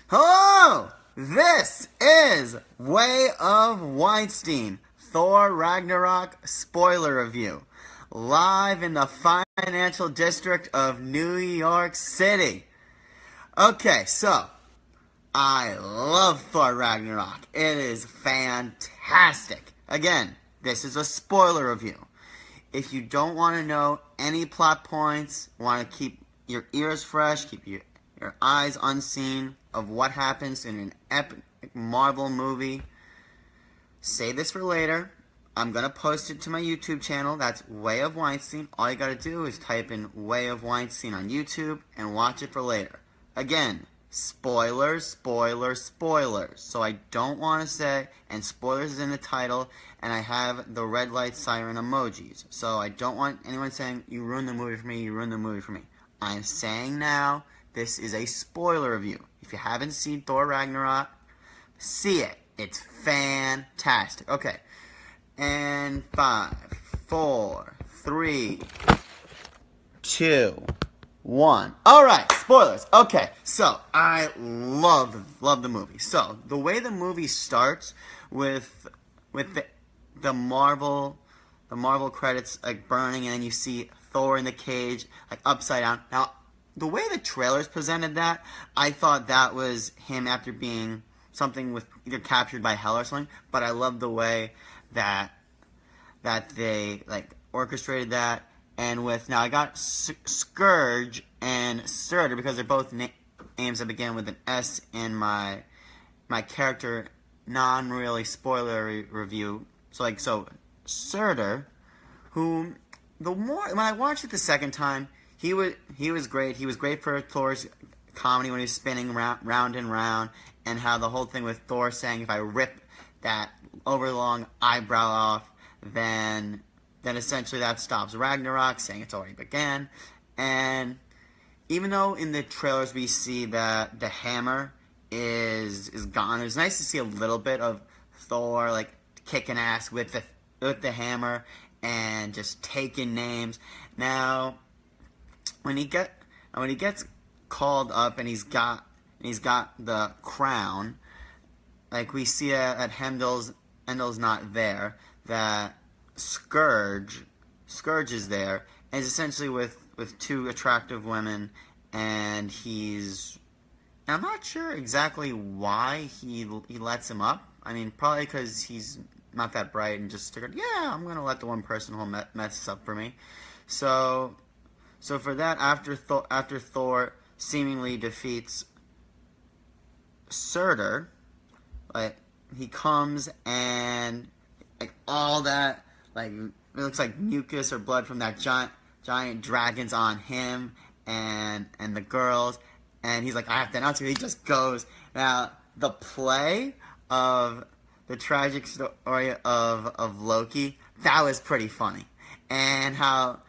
Hello! This is Way of Weinstein, Thor Ragnarok-Spoiler review, live in the financial district of New York City. Okay, so, I love Thor Ragnarok. It is fantastic. Again, this is a spoiler review. If you don't want to know any plot points, want to keep your ears fresh, keep your eyes unseen of what happens in an epic Marvel movie, save this for later. I'm going to post it to my YouTube channel. That's Way of Weinstein. All you got to do is type in Way of Weinstein on YouTube and watch it for later. Again, spoilers, spoilers, spoilers. So I don't want to say, and spoilers is in the title, and I have the red light siren emojis. So I don't want anyone saying, you ruined the movie for me, you ruined the movie for me. I'm saying now, this is a spoiler review. If you haven't seen Thor Ragnarok, see it. It's fantastic. Okay. And 5, 4, 3, 2, 1. Alright, spoilers. Okay, so I love the movie. So, the way the movie starts with the Marvel credits like burning, and you see Thor in the cage, like upside down. Now, the way the trailers presented that, I thought that was him after being something with either captured by hell or something. But I love the way that they like orchestrated that. And with now I got Scourge and Surtur because they're both names that begin with an S in my character non-really spoiler review. So Surtur, who when I watched it the second time, he was great. He was great for Thor's comedy when he was spinning round and round, and how the whole thing with Thor saying, if I rip that overlong eyebrow off, then essentially that stops Ragnarok, saying it's already began. And even though in the trailers we see that the hammer is gone, it was nice to see a little bit of Thor like kicking ass with the hammer and just taking names. Now, when he gets called up and he's got the crown, like we see that Heimdall's not there, that Scourge is there, and he's essentially with two attractive women, and I'm not sure exactly why he lets him up. I mean, probably because he's not that bright and just figured, yeah, I'm gonna let the one person who mess this up for me. So for that, after Thor seemingly defeats Surtur, like he comes and like all that, like it looks like mucus or blood from that giant dragons on him and the girls, and he's like, I have to announce it. He just goes. Now the play of the tragic story of Loki, that was pretty funny, and how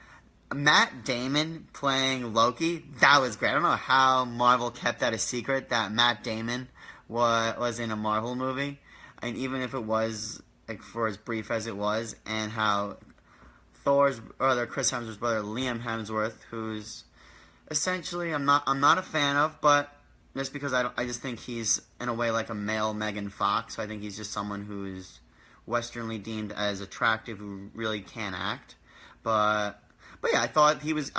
Matt Damon playing Loki, that was great. I don't know how Marvel kept that a secret, that Matt Damon was in a Marvel movie. I mean, even if it was like for as brief as it was, and how Chris Hemsworth's brother, Liam Hemsworth, who's essentially I'm not a fan of, but just because I just think he's in a way like a male Megan Fox. So I think he's just someone who's westernly deemed as attractive, who really can act. But yeah, I thought he was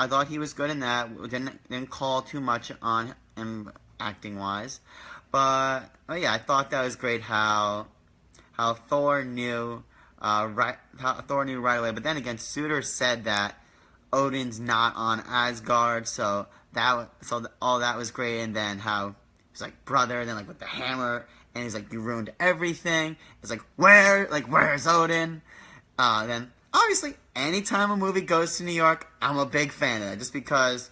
good in that. Didn't call too much on him acting wise. But yeah, I thought that was great how Thor knew right away. But then again, Surtur said that Odin's not on Asgard, so all that was great. And then how he's like, brother, and then like with the hammer, and he's like, you ruined everything. It's like, where's Odin? Then obviously, anytime a movie goes to New York, I'm a big fan of that, just because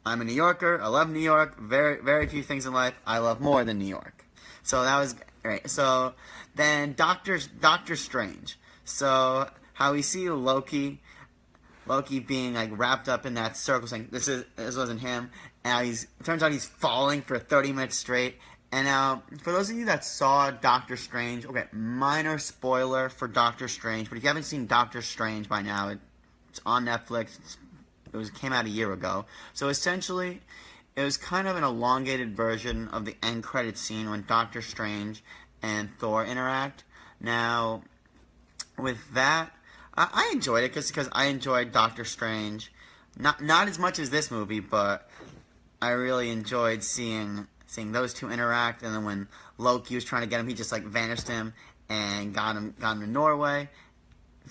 I'm a New Yorker. I love New York. Very, very few things in life I love more than New York. So that was great. So then Doctor Strange. So how we see Loki being like wrapped up in that circle, saying this wasn't him. And it turns out he's falling for 30 minutes straight. And now, for those of you that saw Doctor Strange, okay, minor spoiler for Doctor Strange, but if you haven't seen Doctor Strange by now, it's on Netflix. It came out a year ago. So essentially, it was kind of an elongated version of the end credit scene when Doctor Strange and Thor interact. Now, with that, I enjoyed it because I enjoyed Doctor Strange. Not as much as this movie, but I really enjoyed seeing those two interact. And then when Loki was trying to get him, he just like vanished him and got him to Norway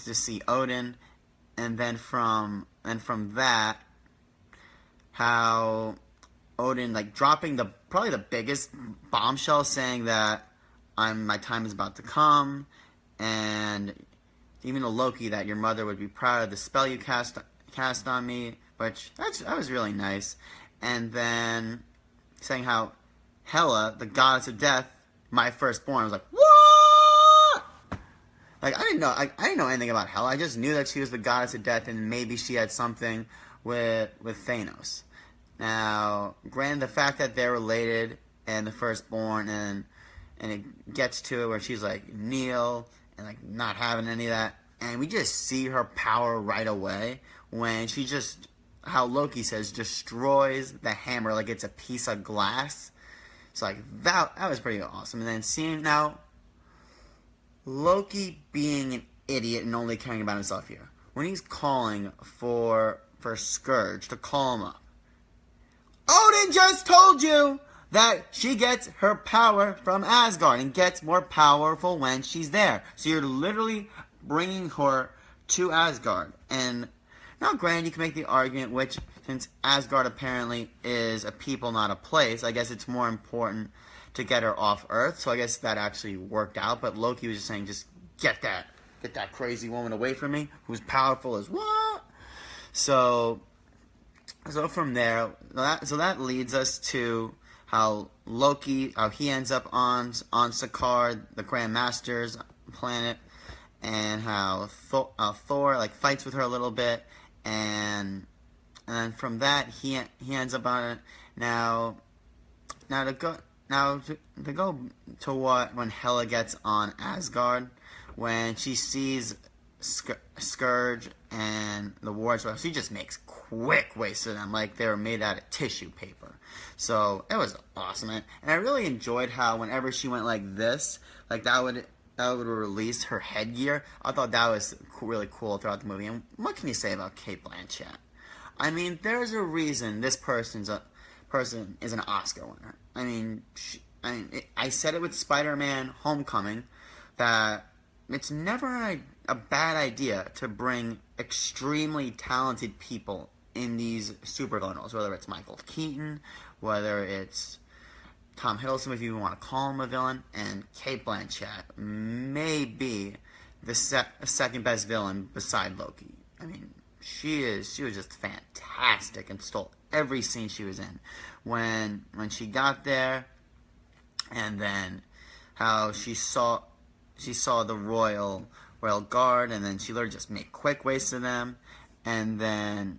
to see Odin. And then from that, how Odin like dropping probably the biggest bombshell, saying that my time is about to come, and even to Loki that your mother would be proud of the spell you cast on me, which that was really nice. And then saying how Hela, the goddess of death, my firstborn, I was like, what? Like I didn't know anything about Hela. I just knew that she was the goddess of death, and maybe she had something with Thanos. Now, granted, the fact that they're related and the firstborn, and it gets to it where she's like kneel and like not having any of that, and we just see her power right away when she just, how Loki says, destroys the hammer like it's a piece of glass. It's like that was pretty awesome. And then seeing now Loki being an idiot and only caring about himself here, when he's calling for Scourge to call him up. Odin just told you that she gets her power from Asgard and gets more powerful when she's there. So you're literally bringing her to Asgard. And now granted, you can make the argument, which since Asgard apparently is a people, not a place, I guess it's more important to get her off Earth. So I guess that actually worked out. But Loki was just saying, just get that crazy woman away from me, who's powerful as what? So from there, that leads us to how he ends up on Sakaar, the Grand Master's planet, and how Thor like fights with her a little bit, and then from that he ends up on it. Now to go to when Hela gets on Asgard, when she sees Scourge and the wards, she just makes quick waste of them like they were made out of tissue paper. So it was awesome, and I really enjoyed how whenever she went like this, like that would release her headgear. I thought that was really cool throughout the movie. And what can you say about Cate Blanchett? I mean, there's a reason this person is an Oscar winner. I said it with Spider-Man: Homecoming that it's never a bad idea to bring extremely talented people in these supervillains, whether it's Michael Keaton, whether it's Tom Hiddleston, if you even want to call him a villain, and Cate Blanchett may be the second best villain beside Loki. I mean, she was just fantastic and stole every scene she was in. When she got there, and then how she saw the royal guard, and then she literally just made quick waste of them, and then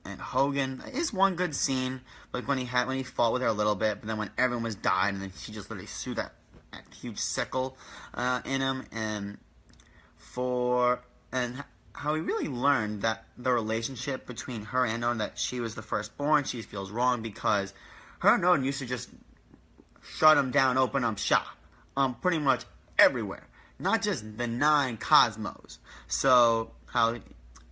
and Hogan is one good scene, like when he fought with her a little bit, but then when everyone was died, and then she just literally threw that huge sickle in him, and how we really learned that the relationship between her and Odin, that she was the firstborn, she feels wrong because her and Odin used to just shut him down, open up shop, pretty much everywhere, not just the 9 cosmos. So how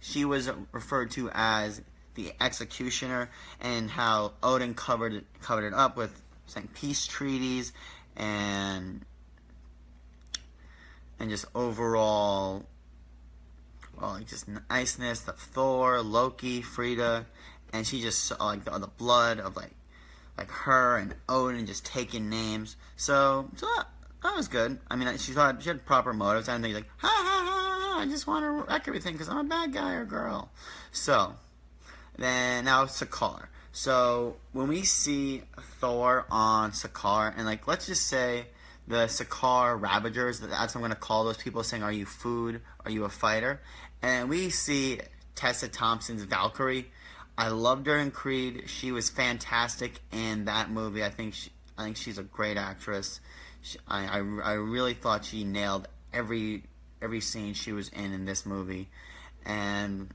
she was referred to as the executioner, and how Odin covered it up with saying peace treaties and just overall, well, like just niceness of Thor, Loki, Frida, and she just saw like the blood of like her and Odin just taking names. So that was good. I mean, she had proper motives. I didn't think like, ha ha ha, I just want to wreck everything because I'm a bad guy or girl. So then now Sakaar. So when we see Thor on Sakaar, and like let's just say the Sakaar Ravagers, that's what I'm going to call those people, saying, are you food? Are you a fighter? And we see Tessa Thompson's Valkyrie. I loved her in Creed. She was fantastic in that movie. I think she's a great actress. I really thought she nailed every scene she was in this movie. And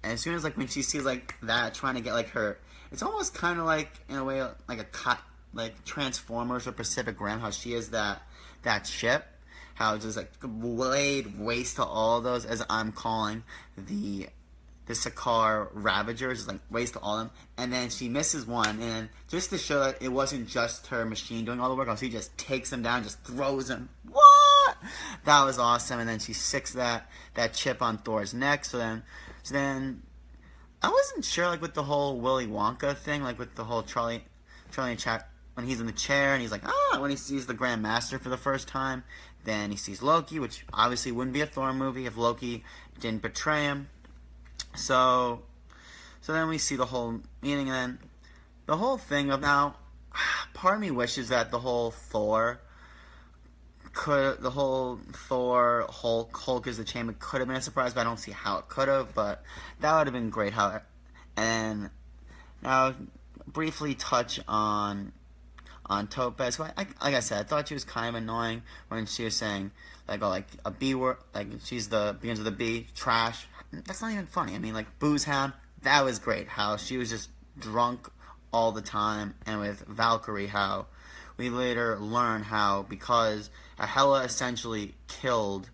as soon as like when she sees like that, trying to get like her, it's almost kind of like, in a way, like a cut, like Transformers or Pacific Rim, how she is that ship, how it's just like laid waste to all of those, as I'm calling the Sakaar Ravagers, like waste to all of them, and then she misses one, and just to show that it wasn't just her machine doing all the work, she just takes them down, just throws them. What? That was awesome. And then she sicks that chip on Thor's neck. So then I wasn't sure, like, with the whole Willy Wonka thing, like with the whole Charlie and Chap, when he's in the chair and he's like, when he sees the Grand Master for the first time, then he sees Loki, which obviously wouldn't be a Thor movie if Loki didn't betray him. So then we see the whole meeting, and then the whole thing of now, part of me wishes that the whole Thor Hulk is the chamber could have been a surprise, but I don't see how it could have, but that would have been great. And now briefly touch on Topaz. Like I said, I thought she was kind of annoying when she was saying, like, a B word, like she's begins with a B, trash. That's not even funny. I mean, like, Booze Hound, that was great. How she was just drunk all the time. And with Valkyrie, how we later learn how, because Hela essentially killed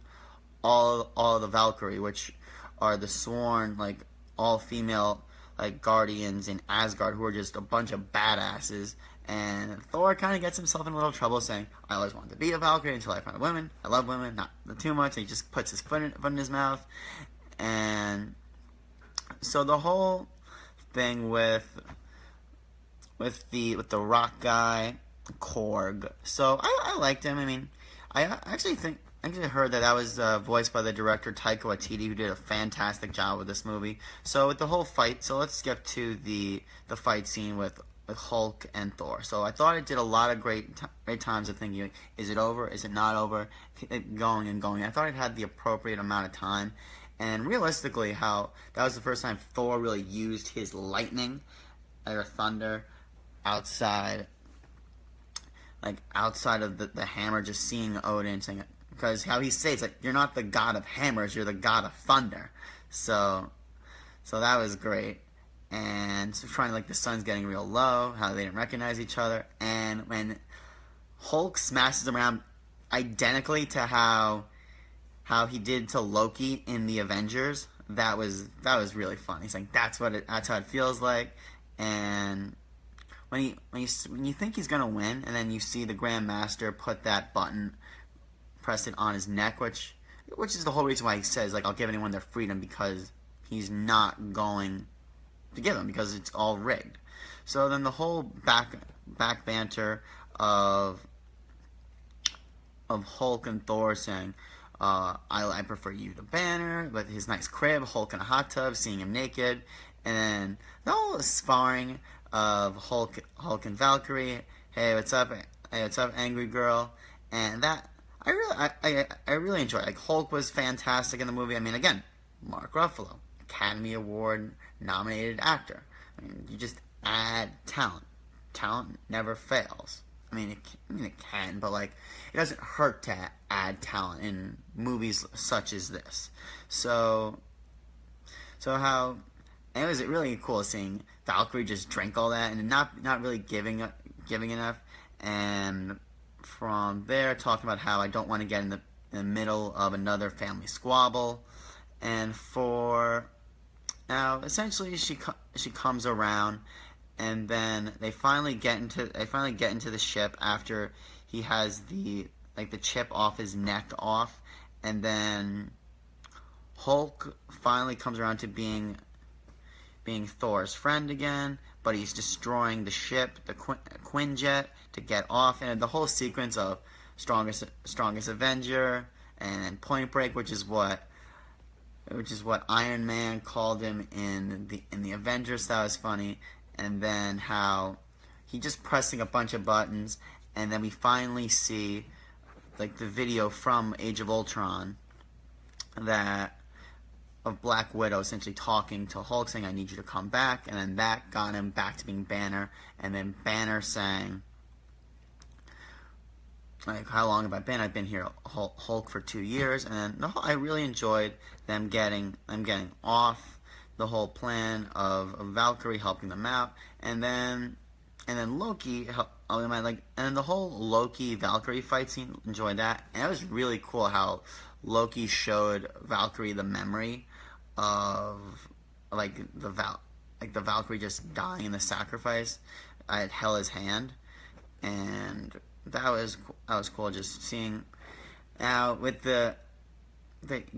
all the Valkyrie, which are the sworn, like, all-female, like, guardians in Asgard, who are just a bunch of badasses. And Thor kind of gets himself in a little trouble saying, I always wanted to be a Valkyrie until I found women. I love women, not too much. And he just puts his foot in his mouth. And so the whole thing with the rock guy, Korg. So I liked him. I mean, I actually heard that was voiced by the director Taika Waititi, who did a fantastic job with this movie. So with the whole fight, so let's skip to the fight scene with Hulk and Thor. So I thought it did a lot of great times of thinking, is it over? Is it not over? Going and going. I thought it had the appropriate amount of time. And realistically, how that was the first time Thor really used his lightning or thunder outside of the hammer, just seeing Odin saying, because how he says, like, you're not the god of hammers, you're the god of thunder. So that was great. And so trying, like, the sun's getting real low, how they didn't recognize each other. And when Hulk smashes him around identically to how he did to Loki in the Avengers, that was really funny. He's like, that's how it feels like. And when you think he's gonna win, and then you see the Grand Master put that button, press it on his neck, which is the whole reason why he says, like, I'll give anyone their freedom, because he's not going to give them, because it's all rigged. So then the whole back banter of Hulk and Thor saying, I prefer you to Banner, with his nice crib, Hulk in a hot tub, seeing him naked, and then the whole sparring of Hulk and Valkyrie. Hey, what's up? Hey, what's up, angry girl? And that I really enjoyed. Like, Hulk was fantastic in the movie. I mean, again, Mark Ruffalo, Academy Award nominated actor. I mean, you just add talent. Talent never fails. I mean, it can, but, like, it doesn't hurt to add talent in movies such as this. So how, and it was really cool seeing Valkyrie just drink all that and not really giving enough. And from there, talking about how I don't want to get in the middle of another family squabble. And now, essentially, she comes around. And then they finally get into the ship after he has the chip off his neck off, and then Hulk finally comes around to being Thor's friend again, but he's destroying the ship, the Quinjet, to get off, and the whole sequence of strongest Avenger and Point Break, which is what Iron Man called him in the Avengers. That was funny. And then how he just pressing a bunch of buttons, and then we finally see, like, the video from Age of Ultron of Black Widow essentially talking to Hulk, saying, I need you to come back, and then that got him back to being Banner, and then Banner saying, like, how long have I been? I've been here, Hulk, for 2 years. And then I really enjoyed them getting off the whole plan of Valkyrie helping them out, And then Loki, and the whole Loki Valkyrie fight scene, enjoyed that. And it was really cool how Loki showed Valkyrie the memory of the Valkyrie just dying in the sacrifice at Hela's hand, and that was cool. Just seeing now with the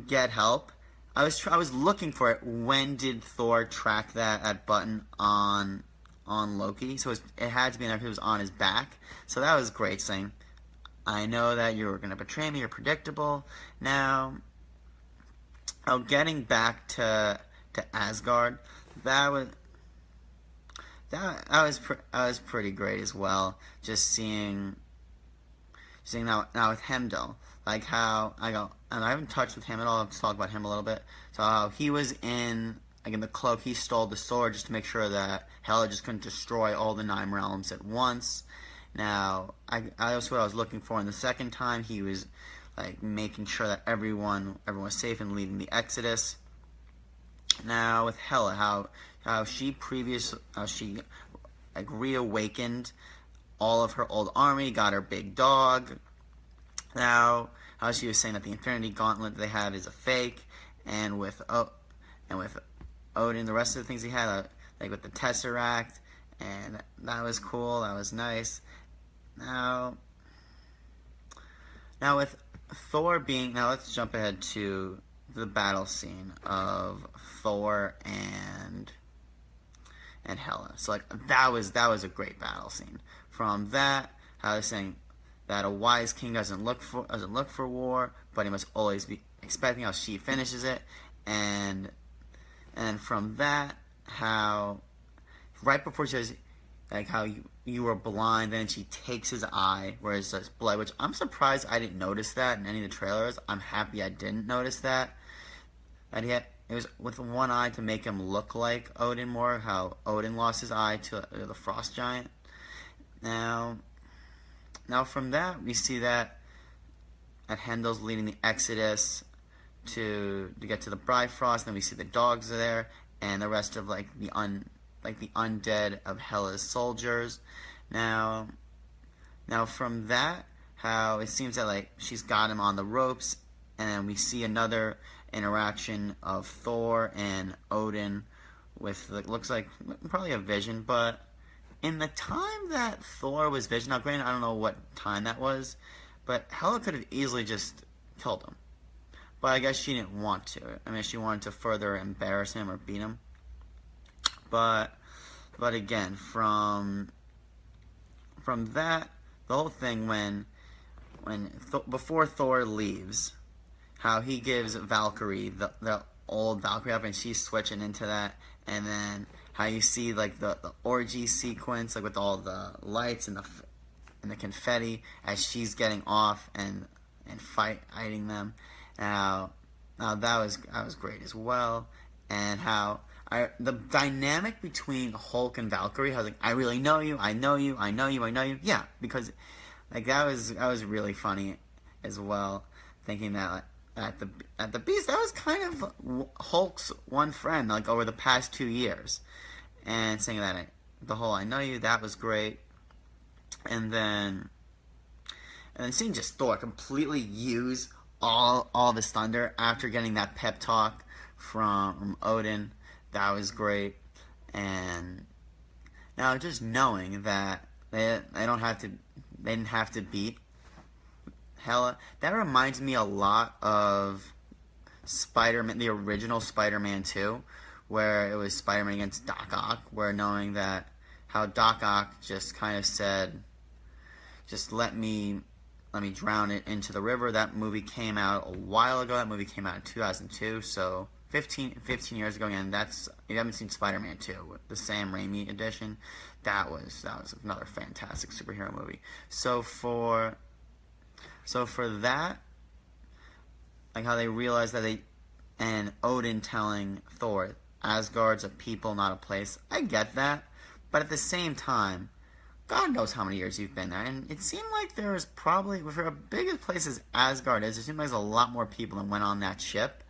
get help. I was looking for it. When did Thor track that button on Loki? So it had to be in there because it was on his back. So that was great. Saying, I know that you were going to betray me. You're predictable. Now, getting back to Asgard, that was pretty great as well. Just seeing now with Heimdall, like how and I haven't touched with him at all. Let's talk about him a little bit. So how he was in the cloak, he stole the sword just to make sure that Hela just couldn't destroy all the 9 realms at once. Now, that's what I was looking for in the second time. He was like making sure that everyone was safe and leading the Exodus. Now with Hela, how she reawakened all of her old army, got her big dog. Now, how she was saying that the Infinity Gauntlet they have is a fake, and with Odin, the rest of the things he had, like with the Tesseract, and that was cool. That was nice. Now with Thor being let's jump ahead to the battle scene of Thor and Hela. So that was a great battle scene. From that, I was saying that a wise king doesn't look for war, but he must always be expecting how she finishes it, and from that, how right before she says like how you were blind, then she takes his eye, whereas it's blood, which I'm surprised I didn't notice that in any of the trailers. I'm happy I didn't notice that. And yet it was with one eye to make him look like Odin more, how Odin lost his eye to the frost giant. Now from that, we see that Heimdall's leading the Exodus to get to the Bifrost. Then we see the dogs are there, and the rest of the undead of Hela's soldiers. Now from that, how it seems that she's got him on the ropes, and then we see another interaction of Thor and Odin with looks like probably a vision, but in the time that Thor was vision, now granted I don't know what time that was, but Hela could have easily just killed him. But I guess she didn't want to. I mean, she wanted to further embarrass him or beat him. But again, from that, the whole thing before Thor leaves, how he gives Valkyrie the old Valkyrie up, and she's switching into that, and then how you see the orgy sequence with all the lights and the confetti as she's getting off and fighting them. Now that was great as well, and how the dynamic between Hulk and Valkyrie, how I really know you, I know you, I know you, I know you. Yeah, because that was really funny as well. Thinking that at the Beast, that was kind of Hulk's one friend over the past 2 years, and saying that the whole I know you, that was great, and then seeing just Thor completely use all of his thunder after getting that pep talk from Odin. That was great. And now just knowing that they didn't have to beat Hela, that reminds me a lot of Spider-Man, the original Spider-Man 2, where it was Spider-Man against Doc Ock, where knowing that how Doc Ock just kind of said, just let me drown it into the river. That movie came out a while ago. That movie came out in 2002, so 15 years ago. And you haven't seen Spider-Man 2, the Sam Raimi edition. That was another fantastic superhero movie. So for that, how they realized that and Odin telling Thor, Asgard's a people, not a place. I get that, but at the same time, God knows how many years you've been there, and it seemed like there was probably, for a big a place as Asgard is, it seemed like there's a lot more people that went on that ship.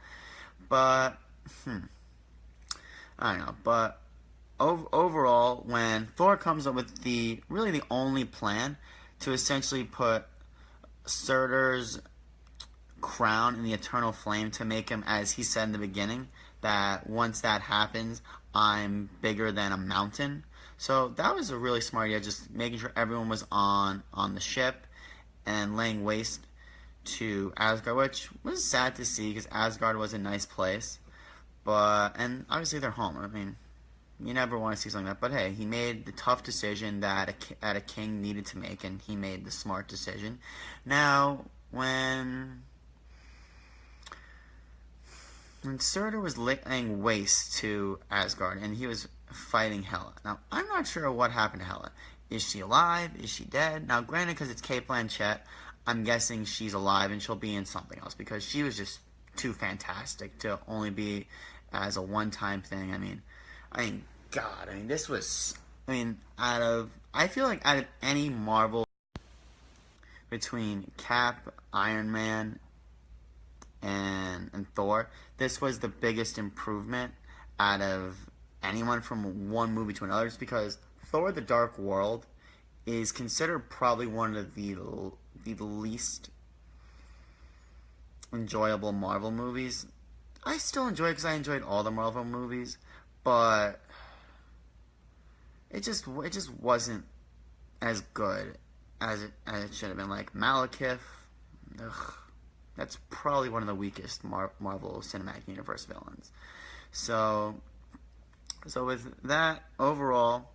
But I don't know. But overall, when Thor comes up with the only plan to essentially put Surtur's crown in the eternal flame to make him, as he said in the beginning, that once that happens, I'm bigger than a mountain. So that was a really smart idea, just making sure everyone was on the ship and laying waste to Asgard, which was sad to see because Asgard was a nice place. And obviously they're home. I mean, you never want to see something like that. But hey, he made the tough decision that a king needed to make, and he made the smart decision. Now, when Surtur was laying waste to Asgard, and he was fighting Hela. Now, I'm not sure what happened to Hela. Is she alive? Is she dead? Now, granted, because it's Cate Blanchett, I'm guessing she's alive and she'll be in something else, because she was just too fantastic to only be as a one-time thing. I mean, God, this was, I feel like out of any Marvel between Cap, Iron Man, and Thor, this was the biggest improvement out of anyone from one movie to another, just because Thor: The Dark World is considered probably one of the least enjoyable Marvel movies. I still enjoy it because I enjoyed all the Marvel movies, but it just wasn't as good as it should have been. Like Malekith, that's probably one of the weakest Marvel Cinematic Universe villains. So with that, overall,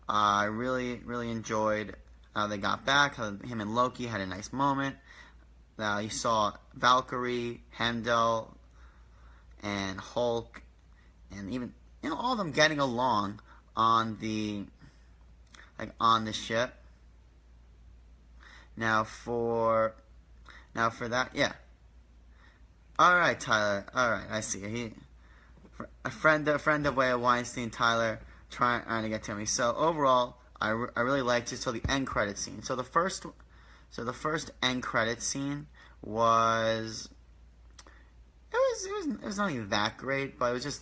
I really enjoyed how they got back, how him and Loki had a nice moment. You saw Valkyrie, Heimdall, and Hulk, and even all of them getting along on the ship. Now for that, yeah. All right, Tyler. All right, I see. A friend of Weinstein, Tyler, trying to get to me. So overall, I really liked it. So the end credit scene. So the first end credit scene was it was not even that great, but it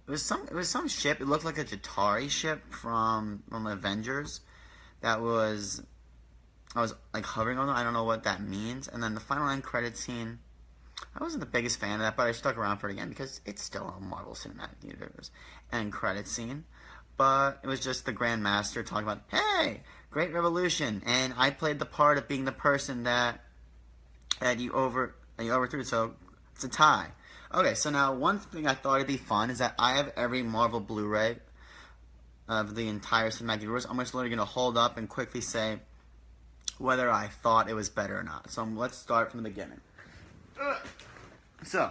was some ship. It looked like a Jatari ship from Avengers that was. I was like hovering on it. I don't know what that means. And then the final end credit scene, I wasn't the biggest fan of that, but I stuck around for it again because it's still a Marvel Cinematic Universe end credit scene. But it was just the Grand Master talking about, hey, great revolution, and I played the part of being the person that you overthrew. So it's a tie. Okay, so now one thing I thought it'd be fun is that I have every Marvel Blu-ray of the entire Cinematic Universe. I'm just literally going to hold up and quickly say whether I thought it was better or not. So let's start from the beginning. So,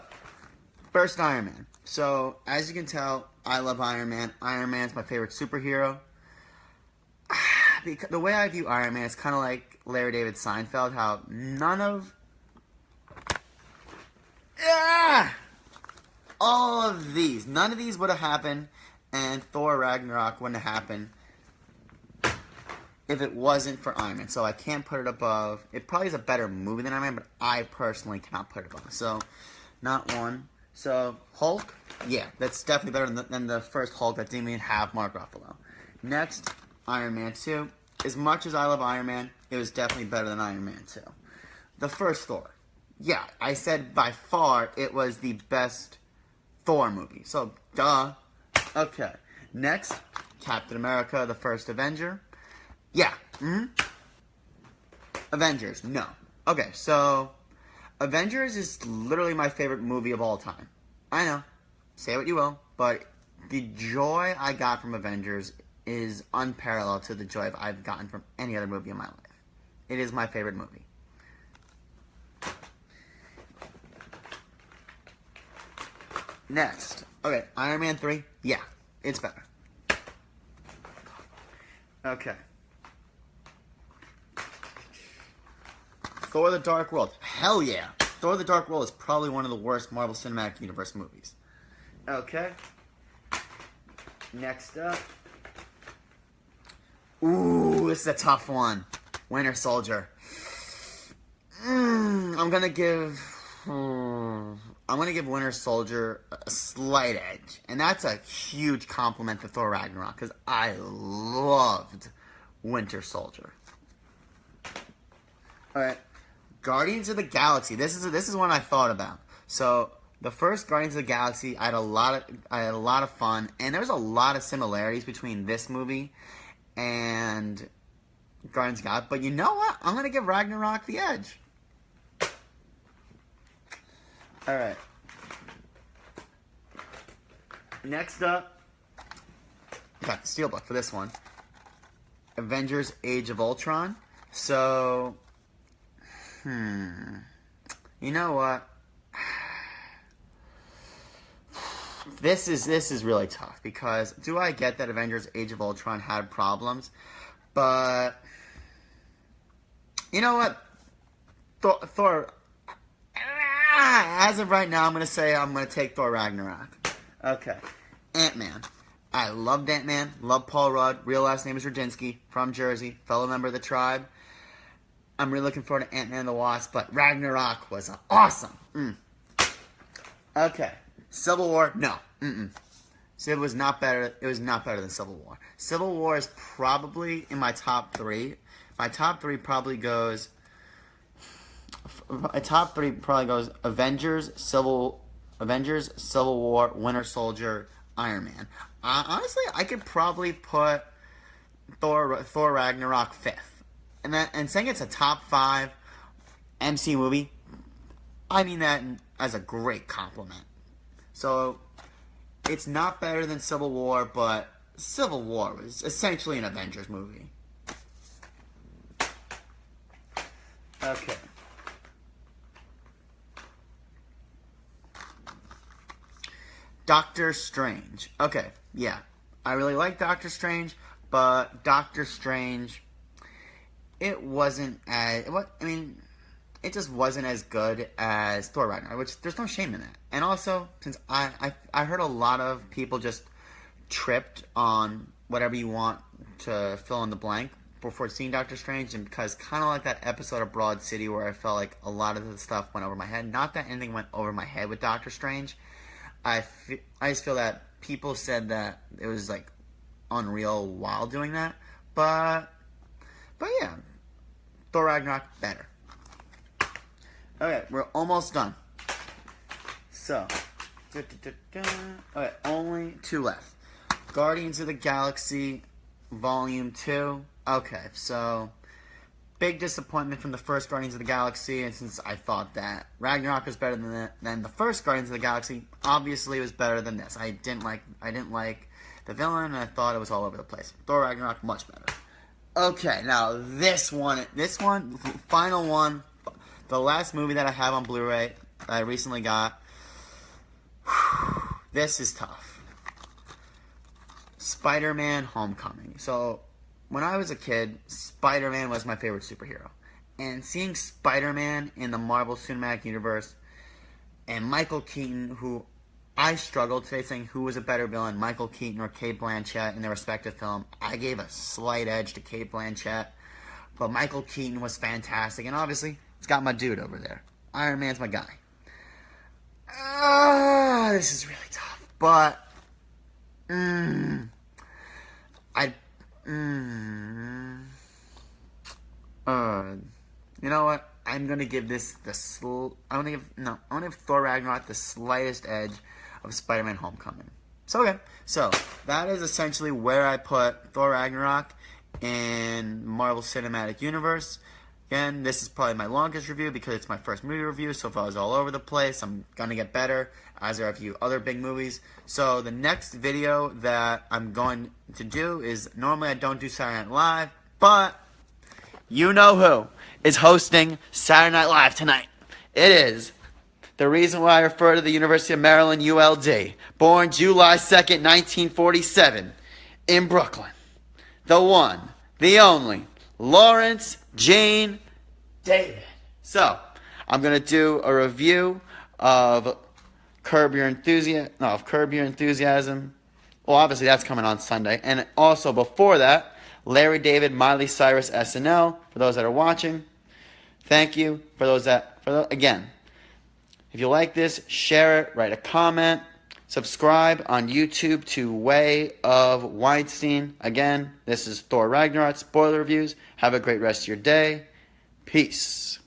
first Iron Man. So, as you can tell, I love Iron Man. Iron Man's my favorite superhero. Because the way I view Iron Man is kind of like Larry David Seinfeld, how none of none of these would have happened, and Thor Ragnarok wouldn't have happened if it wasn't for Iron Man. So I can't put it above. It probably is a better movie than Iron Man, but I personally cannot put it above. So, not one. So, Hulk, yeah, that's definitely better than the first Hulk that didn't even have Mark Ruffalo. Next, Iron Man 2. As much as I love Iron Man, it was definitely better than Iron Man 2. The first Thor. Yeah, I said by far it was the best Thor movie. So, duh. Okay. Next, Captain America, the First Avenger. Yeah. Avengers. No. Okay, so Avengers is literally my favorite movie of all time. I know. Say what you will, but the joy I got from Avengers is unparalleled to the joy I've gotten from any other movie in my life. It is my favorite movie. Next. Okay, Iron Man 3. Yeah, it's better. Okay. Thor: The Dark World. Hell yeah. Thor: The Dark World is probably one of the worst Marvel Cinematic Universe movies. Okay. Next up. Ooh, this is a tough one. Winter Soldier. I'm gonna give... I'm going to give Winter Soldier a slight edge. And that's a huge compliment to Thor Ragnarok, because I loved Winter Soldier. Alright, Guardians of the Galaxy. This is one I thought about. So, the first Guardians of the Galaxy, I had a lot of fun, and there's a lot of similarities between this movie and Guardians of the Galaxy. But you know what? I'm going to give Ragnarok the edge. Alright. Next up, got the steelbook for this one. Avengers Age of Ultron. So, you know what? This is really tough, because do I get that Avengers Age of Ultron had problems? But, you know what? Thor, as of right now, I'm going to take Thor Ragnarok. Okay. Ant-Man. I loved Ant-Man. Love Paul Rudd. Real last name is Rudzinski. From Jersey. Fellow member of the tribe. I'm really looking forward to Ant-Man and the Wasp, but Ragnarok was awesome. Okay. Civil War, no. So it was not better. It was not better than Civil War. Civil War is probably in my top 3. My top 3 probably goes. My top 3 probably goes Avengers, Civil War, Winter Soldier, Iron Man. Honestly, I could probably put Thor Ragnarok 5th. And saying it's a top 5 MCU movie, I mean that as a great compliment. So, it's not better than Civil War, but Civil War was essentially an Avengers movie. Okay. Doctor Strange. Okay, yeah. I really like Doctor Strange, but Doctor Strange, it just wasn't as good as Thor Ragnarok, which there's no shame in that. And also, since I heard a lot of people just tripped on whatever you want to fill in the blank before seeing Doctor Strange, and because kind of like that episode of Broad City where I felt like a lot of the stuff went over my head. Not that anything went over my head with Doctor Strange. I just feel that people said that it was like unreal while doing that. But yeah, Thor Ragnarok better. Okay, we're almost done. So, okay, only 2 left. Guardians of the Galaxy Volume 2. Okay, so big disappointment from the first Guardians of the Galaxy, and since I thought that Ragnarok was better than the first Guardians of the Galaxy, obviously it was better than this. I didn't like the villain, and I thought it was all over the place. Thor Ragnarok, much better. Okay, now this one, final one, the last movie that I have on Blu-ray I recently got. This is tough. Spider-Man Homecoming. So, when I was a kid, Spider-Man was my favorite superhero. And seeing Spider-Man in the Marvel Cinematic Universe, and Michael Keaton, who I struggled today saying who was a better villain, Michael Keaton or Cate Blanchett in their respective film. I gave a slight edge to Cate Blanchett, but Michael Keaton was fantastic. And obviously, it's got my dude over there. Iron Man's my guy. This is really tough. But, you know what? I'm gonna give this I'm gonna give Thor Ragnarok the slightest edge of Spider-Man Homecoming. So that is essentially where I put Thor Ragnarok in Marvel Cinematic Universe. Again, this is probably my longest review because it's my first movie review, so if I was all over the place, I'm gonna get better as I review other big movies. So the next video that I'm going to do is, normally I don't do Saturday Night Live, but you know who is hosting Saturday Night Live tonight. It is the reason why I refer to the University of Maryland, ULD. Born July 2nd, 1947, in Brooklyn. The one, the only, Lawrence Jane David. So, I'm going to do a review of Curb Your Enthusiasm. Well, obviously that's coming on Sunday. And also before that, Larry David, Miley Cyrus, SNL. For those that are watching, thank you. For those that, again, If you like this, share it, write a comment, subscribe on YouTube to Way of Weinstein. Again, this is Thor Ragnarok Spoiler Reviews. Have a great rest of your day. Peace.